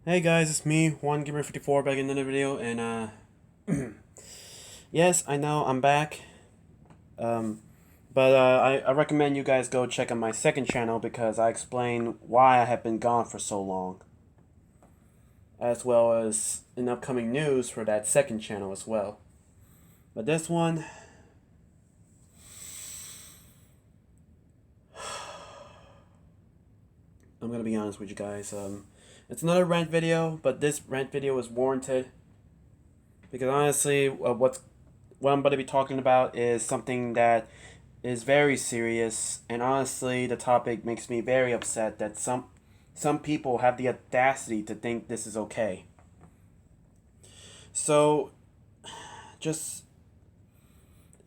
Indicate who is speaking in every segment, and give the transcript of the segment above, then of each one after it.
Speaker 1: Hey guys, it's me, Br0 back in another video, and yes, I know I'm back. Um, but I recommend you guys go check out my second channel because I explain why I have been gone for so long, as well as in upcoming news for that second channel as well. But this one, I'm gonna be honest with you guys. It's another rant video, but this rant video is warranted because honestly, what I'm going to be talking about is something that is very serious, and honestly, the topic makes me very upset that some people have the audacity to think this is okay. So, just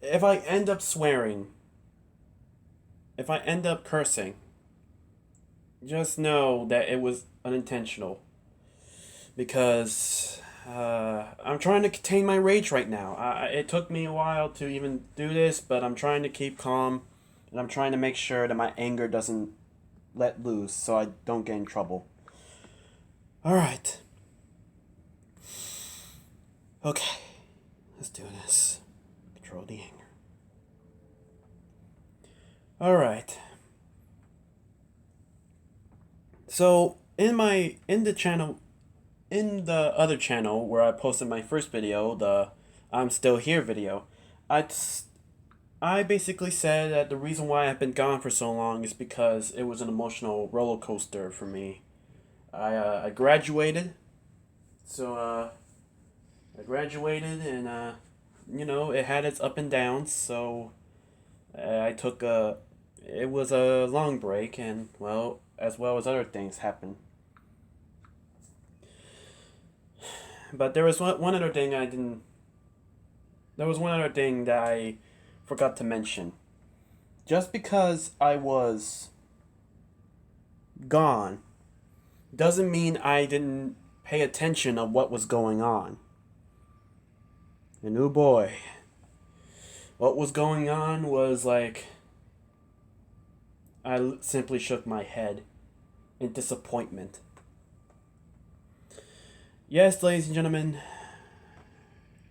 Speaker 1: if I end up swearing, if I end up cursing, just know that it was unintentional because I'm trying to contain my rage right now. It took me a while to even do this, but I'm trying to keep calm, and I'm trying to make sure that my anger doesn't let loose so I don't get in trouble. Alright. Okay. Let's do this. Control the anger. Alright. So, in the other channel where I posted my first video, the I'm Still Here video, I I basically said that the reason why I've been gone for so long is because it was an emotional roller coaster for me. I graduated, so I graduated, and it had its up and downs. So I took a it was a long break, and as well as other things happened. But there was one other thing I didn't. There was one other thing that I forgot to mention. Just because I was gone doesn't mean I didn't pay attention of what was going on. And oh boy, what was going on was like I simply shook my head in disappointment. Yes, ladies and gentlemen,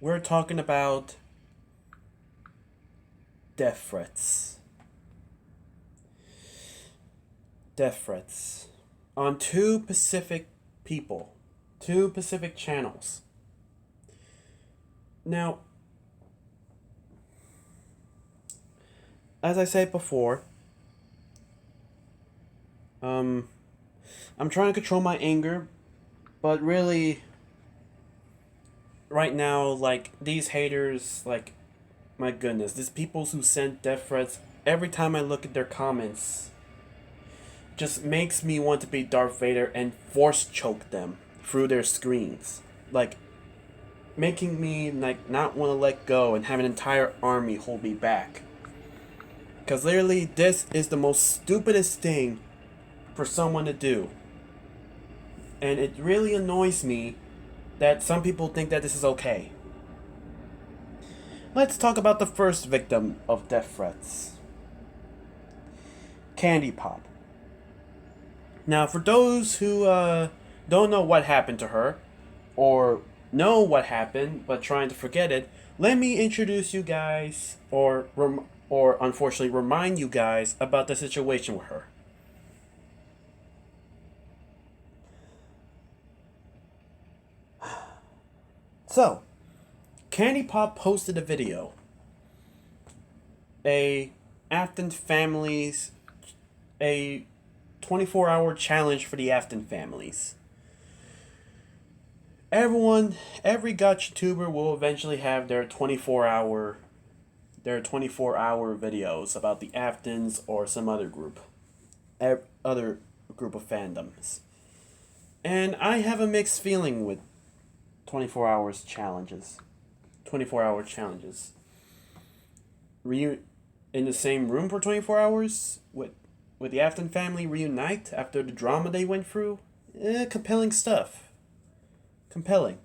Speaker 1: we're talking about death threats. Death threats on two Pacific people, two Pacific channels. Now, as I said before, I'm trying to control my anger, but really, right now, like, these haters, like, my goodness, these people who send death threats, every time I look at their comments, just makes me want to be Darth Vader and force choke them through their screens. Like, making me, like, not want to let go and have an entire army hold me back. Because literally, this is the most stupidest thing for someone to do. And it really annoys me that some people think that this is okay. Let's talk about the first victim of death threats. Candy Pop. Now, for those who don't know what happened to her, or know what happened but trying to forget it, let me introduce you guys, or unfortunately remind you guys about the situation with her. So, Candy Pop posted a video. A Afton families, a 24-hour challenge for the Afton families. Every gotcha tuber will eventually have their 24-hour videos about the Aftons or some other group, other group of fandoms. And I have a mixed feeling with 24 hours challenges. 24-hour challenges. In the same room for 24 hours with the Afton family reunite after the drama they went through. Compelling stuff. Compelling.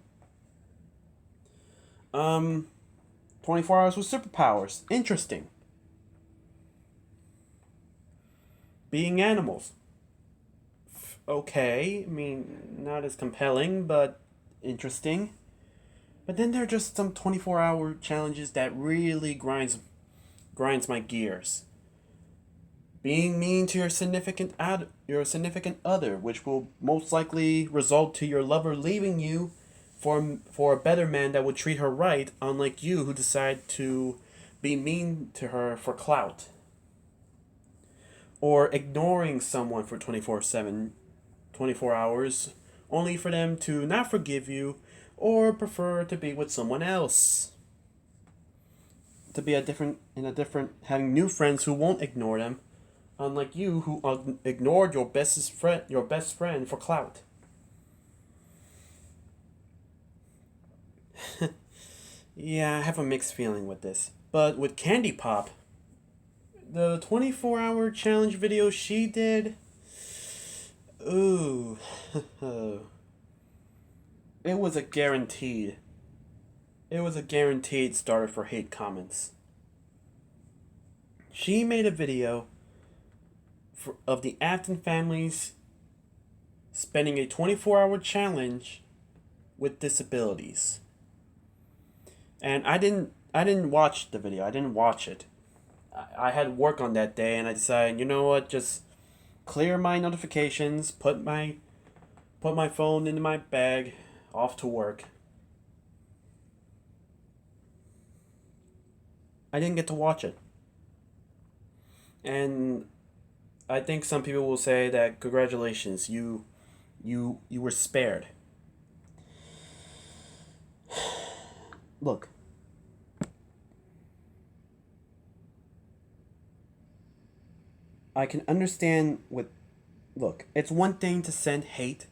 Speaker 1: 24 hours with superpowers. Interesting. Being animals. okay. I mean, not as compelling, but interesting. But then there are just some 24-hour challenges that really grinds my gears. Being mean to your significant other, which will most likely result to your lover leaving you for a better man that would treat her right, unlike you who decide to be mean to her for clout. Or ignoring someone for 24/7, 24 hours, only for them to not forgive you or prefer to be with someone else. To be having new friends who won't ignore them, unlike you who ignored your best friend for clout. Yeah, I have a mixed feeling with this. But with Candy Pop, the 24-hour challenge video she did, ooh, it was a guaranteed. It was a guaranteed starter for hate comments. She made a video of the Afton families spending a 24-hour challenge with disabilities. And I didn't watch the video. I didn't watch it. I had work on that day and I decided, you know what, just clear my notifications, put my phone in my bag, off to work. I didn't get to watch it. And I think some people will say that congratulations, you were spared. Look, I can understand with look, it's one thing to send hate.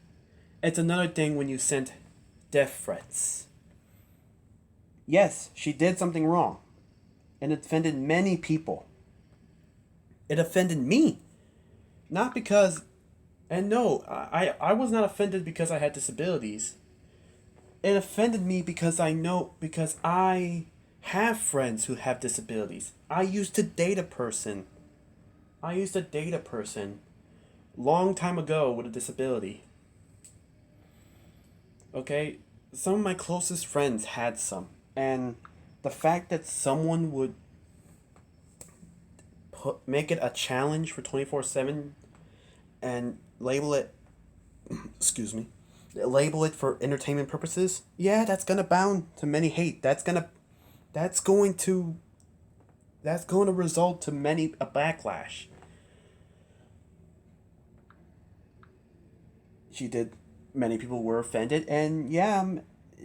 Speaker 1: It's another thing when you send death threats. Yes, she did something wrong. And it offended many people. It offended me. Not because and no, I was not offended because I had disabilities. It offended me because I have friends who have disabilities. I used to date a person. I used to date a person long time ago with a disability. Okay? Some of my closest friends had some. And the fact that someone would make it a challenge for 24/7 and label it excuse me, label it for entertainment purposes, yeah, that's gonna bound to many hate. That's going to that's going to result to many a backlash. She did Many people were offended and yeah,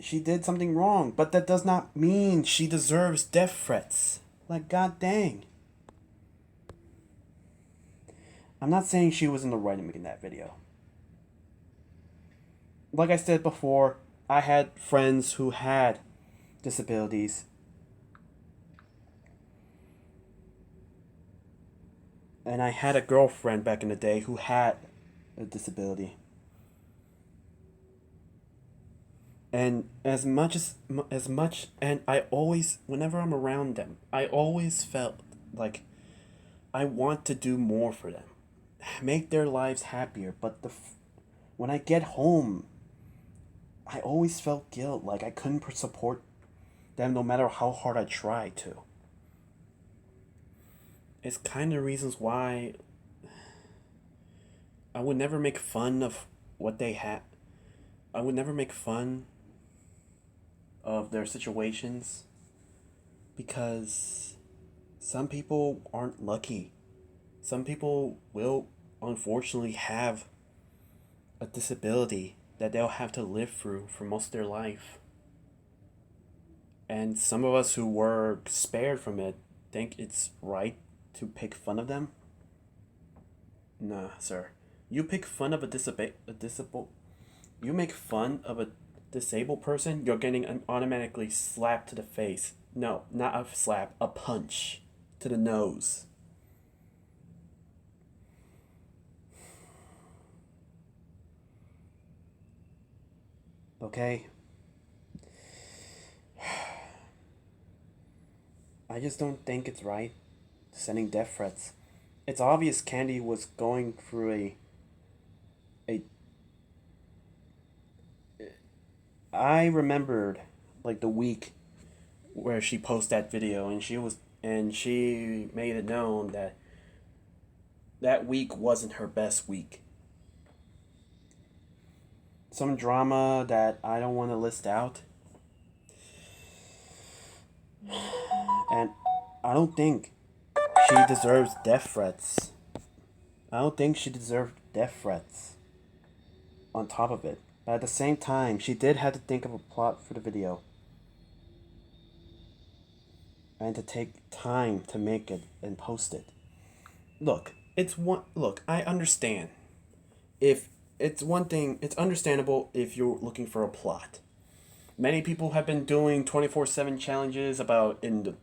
Speaker 1: she did something wrong, but that does not mean she deserves death threats. Like god dang. I'm not saying she was in the right in making that video. Like I said before, I had friends who had disabilities. And I had a girlfriend back in the day who had a disability. And as much and I always whenever I'm around them, I always felt like I want to do more for them. Make their lives happier, but when I get home, I always felt guilt like I couldn't support them no matter how hard I tried to. It's kind of reasons why I would never make fun of what they had. I would never make fun of their situations because some people aren't lucky. Some people will unfortunately have a disability that they'll have to live through for most of their life. And some of us who were spared from it think it's right to pick fun of them. Nah, sir. You pick fun of you make fun of a disabled person, you're getting automatically slapped to the face. No, not a slap, a punch to the nose. Okay? I just don't think it's right sending death threats. It's obvious Candy was going through a I remembered like the week where she posted that video, and she made it known that that week wasn't her best week. Some drama that I don't want to list out. And I don't think she deserves death threats. I don't think she deserved death threats on top of it. But at the same time, she did have to think of a plot for the video. And to take time to make it and post it. Look, I understand. If it's one thing, it's understandable if you're looking for a plot. Many people have been doing 24/7 challenges about in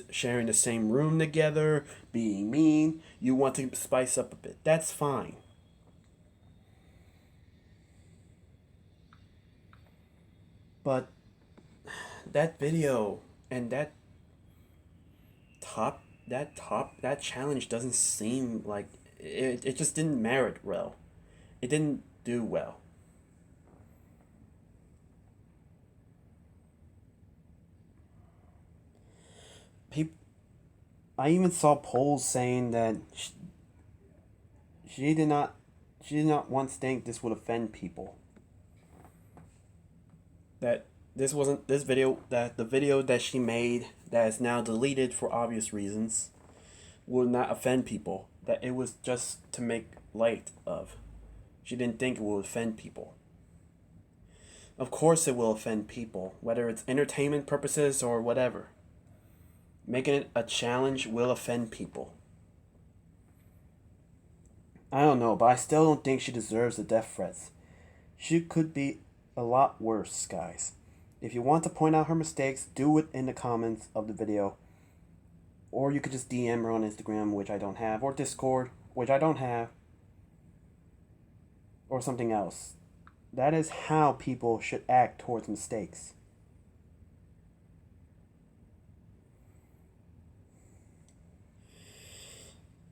Speaker 1: sharing the same room together, being mean. You want to spice up a bit. That's fine. But that video and that challenge doesn't seem like it just didn't merit well. It didn't do well. People, I even saw polls saying that she did not once think this would offend people. That the video that she made that is now deleted for obvious reasons will not offend people. That it was just to make light of. She didn't think it would offend people. Of course it will offend people, whether it's entertainment purposes or whatever. Making it a challenge will offend people. I don't know, but I still don't think she deserves the death threats. She could be a lot worse, guys. If you want to point out her mistakes, do it in the comments of the video. Or you could just DM her on Instagram, which I don't have, or Discord, which I don't have, or something else. That is how people should act towards mistakes.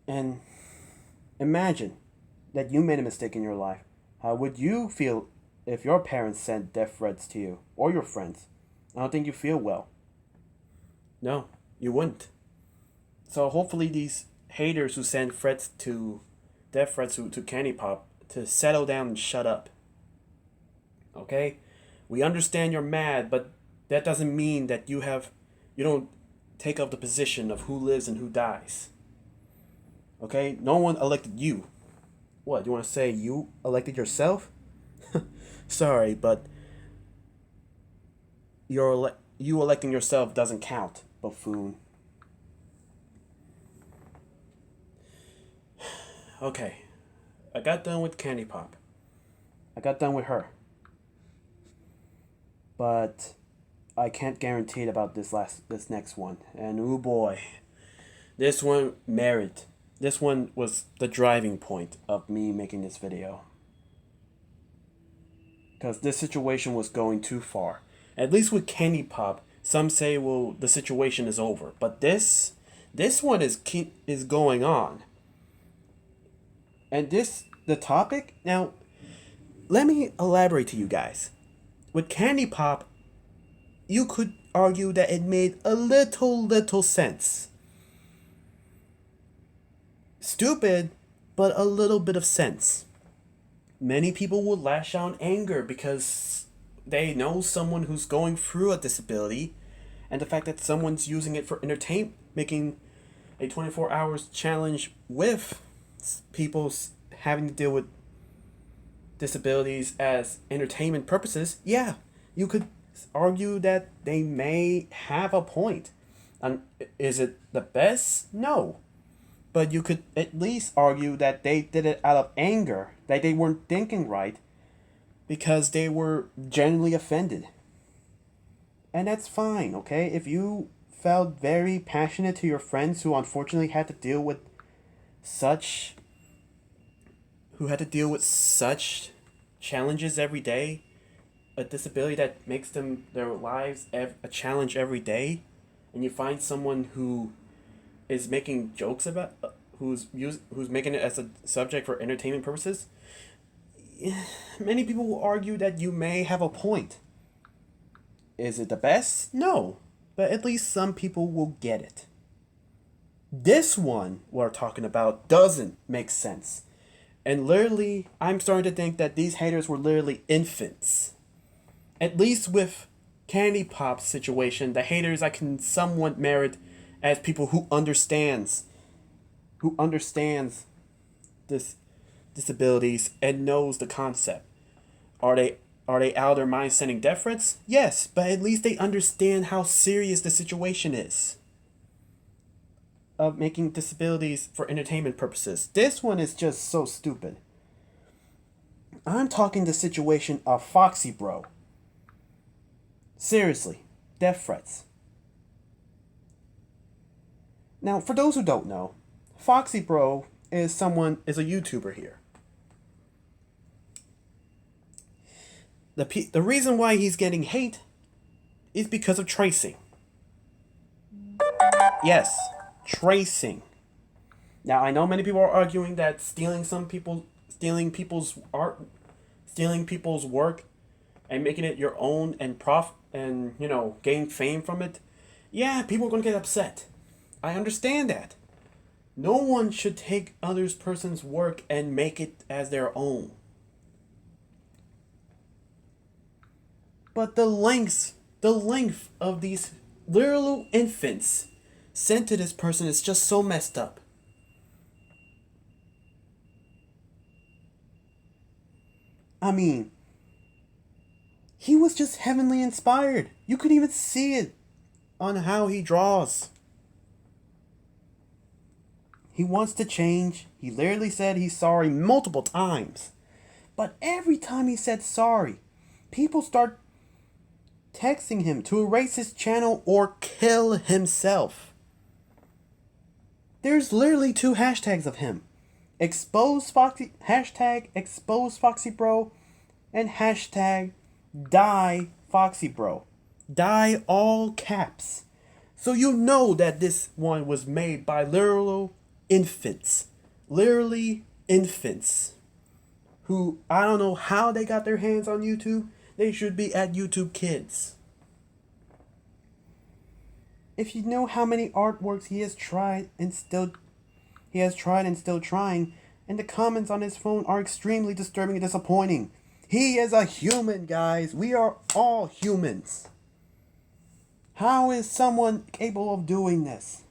Speaker 1: And imagine that you made a mistake in your life. How would you feel if your parents sent death threats to you or your friends? I don't think you feel well. No, you wouldn't. So hopefully these haters who send death threats to Candy Pop to settle down and shut up. Okay? We understand you're mad, but that doesn't mean that you don't take up the position of who lives and who dies. Okay? No one elected you. What, you want to say you elected yourself? Sorry, but you electing yourself doesn't count, buffoon. Okay, I got done with Candy Pop. I got done with her. But I can't guarantee it about this next one. And oh boy, this one was the driving point of me making this video. Because this situation was going too far. At least with Candy Pop, some say, well, the situation is over. But this one is going on. And the topic, now, let me elaborate to you guys. With Candy Pop, you could argue that it made a little sense. Stupid, but a little bit of sense. Many people would lash out in anger because they know someone who's going through a disability, and the fact that someone's using it for entertainment, making a 24 hours challenge with people having to deal with disabilities as entertainment purposes, yeah, you could argue that they may have a point. Is it the best? No. But you could at least argue that they did it out of anger, that they weren't thinking right, because they were genuinely offended. And that's fine, okay? If you felt very passionate to your friends who unfortunately had to deal with such challenges every day, a disability that makes their lives a challenge every day, and you find someone who is making jokes about who's making it as a subject for entertainment purposes, many people will argue that you may have a point. Is it the best? No. But at least some people will get it. This one we're talking about doesn't make sense. And literally, I'm starting to think that these haters were literally infants. At least with Candy Pop's situation, the haters I can somewhat merit as people who understands this disabilities and knows the concept. Are they out of their mind sending death threats? Yes, but at least they understand how serious the situation is of making disabilities for entertainment purposes. This one is just so stupid. I'm talking the situation of F0xy Br0. Seriously, death threats. Now, for those who don't know, F0xy Br0 is a YouTuber here. The reason why he's getting hate is because of tracing. Yes, tracing. Now I know many people are arguing that stealing people's art, stealing people's work, and making it your own and gain fame from it. Yeah, people are gonna get upset. I understand that. No one should take others person's work and make it as their own. But the length of these little infants sent to this person is just so messed up. I mean, he was just heavenly inspired. You could even see it on how he draws. He wants to change. He literally said he's sorry multiple times. But every time he said sorry, people start texting him to erase his channel or kill himself. There's literally 2 hashtags of him. Hashtag expose F0xy Br0 and hashtag die F0xy Br0. Die all caps. So you know that this one was made by literal infants. Literally infants. Who, I don't know how they got their hands on YouTube. They should be at YouTube Kids. If you know how many artworks he has tried and still trying, and the comments on his phone are extremely disturbing and disappointing. He is a human, guys. We are all humans. How is someone capable of doing this?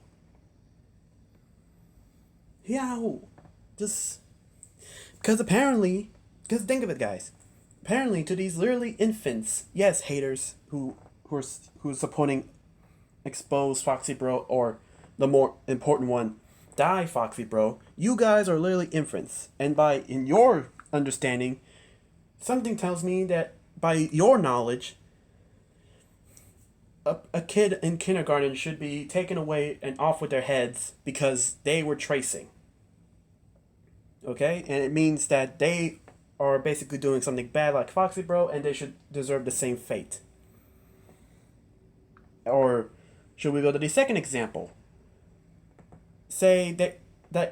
Speaker 1: Yeah, just because think of it, guys. Apparently, to these literally infants, yes, haters who's supporting expose F0xy Br0 or the more important one, die F0xy Br0, you guys are literally infants. And in your understanding, something tells me that by your knowledge, a kid in kindergarten should be taken away and off with their heads because they were tracing. Okay? And it means that they are basically doing something bad like F0xy Br0 and they should deserve the same fate. Or should we go to the second example? Say that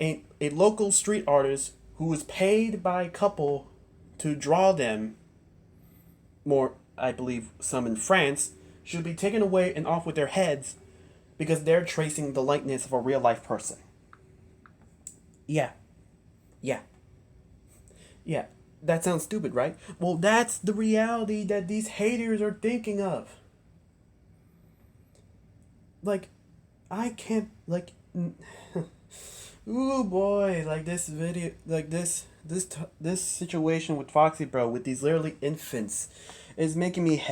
Speaker 1: a local street artist who was paid by a couple to draw them, more I believe some in France, should be taken away and off with their heads because they're tracing the likeness of a real life person. Yeah. That sounds stupid, right? Well, that's the reality that these haters are thinking of. Like, I can't, ooh boy, like this video, like this situation with F0xy Br0 with these literally infants is making me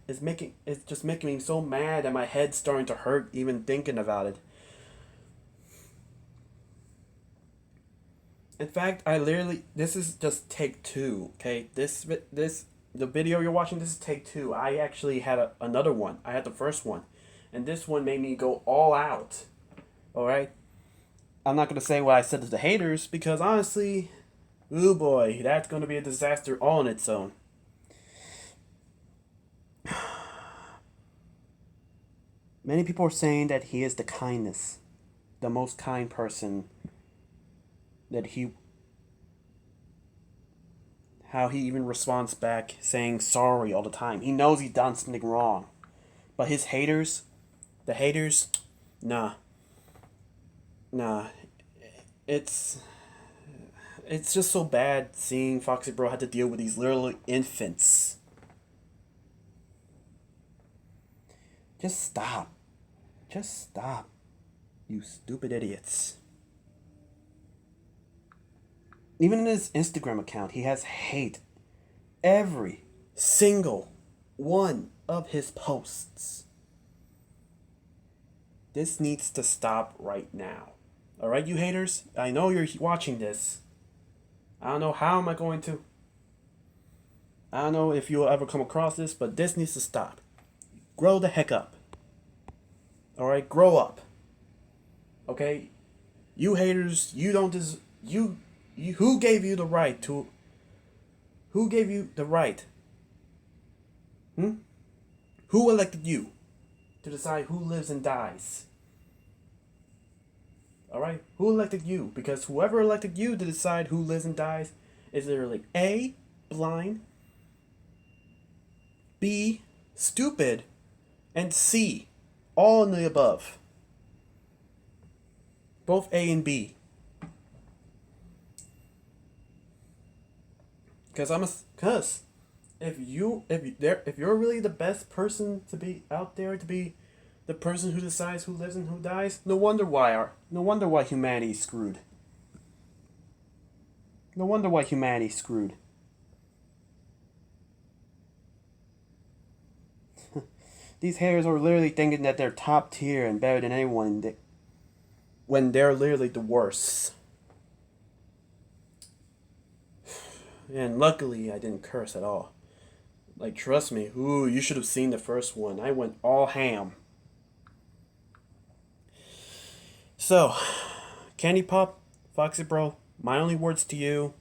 Speaker 1: it's just making me so mad that my head's starting to hurt even thinking about it. In fact, this is just take 2, okay? The video you're watching, this is take 2. I actually had another one. I had the first one. And this one made me go all out. Alright? I'm not going to say what I said to the haters, because honestly, ooh boy, that's going to be a disaster all on its own. Many people are saying that he is the most kind person, how he even responds back saying sorry all the time. He knows he's done something wrong. But his haters, the haters, nah, nah. It's it's just so bad seeing Foxy Bro had to deal with these little infants. Just stop. Just stop. You stupid idiots. Even in his Instagram account, he has hate. Every single one of his posts. This needs to stop right now. Alright, you haters? I know you're watching this. I don't know how am I going to. I don't know if you'll ever come across this, but this needs to stop. Grow the heck up. Alright, grow up. Okay? You haters, you don't you who gave you the right to who gave you the right? Who elected you to decide who lives and dies? Alright? Who elected you? Because whoever elected you to decide who lives and dies is literally A, blind, B, stupid, and C, all in the above. Both A and B. Cause if you're really the best person to be out there, to be the person who decides who lives and who dies, no wonder why humanity's screwed. No wonder why humanity's screwed. These haters are literally thinking that they're top tier and better than anyone when they're literally the worst. And luckily, I didn't curse at all. Like, trust me, ooh, you should have seen the first one. I went all ham. So, Candy Pop, Foxy Bro, my only words to you: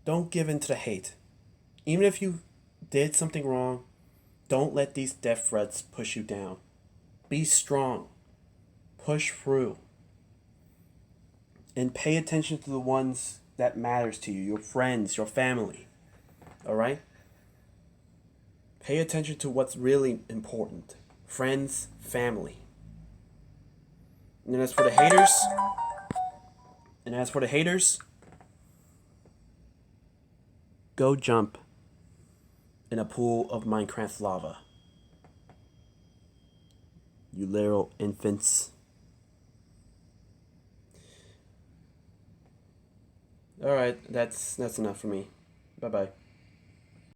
Speaker 1: don't give in to the hate. Even if you did something wrong, don't let these death threats push you down. Be strong. Push through. And pay attention to the ones that matters to you, your friends, your family. Alright? Pay attention to what's really important. Friends, family. And as for the haters, go jump in a pool of Minecraft lava. You little infants. Alright, that's enough for me. Bye-bye.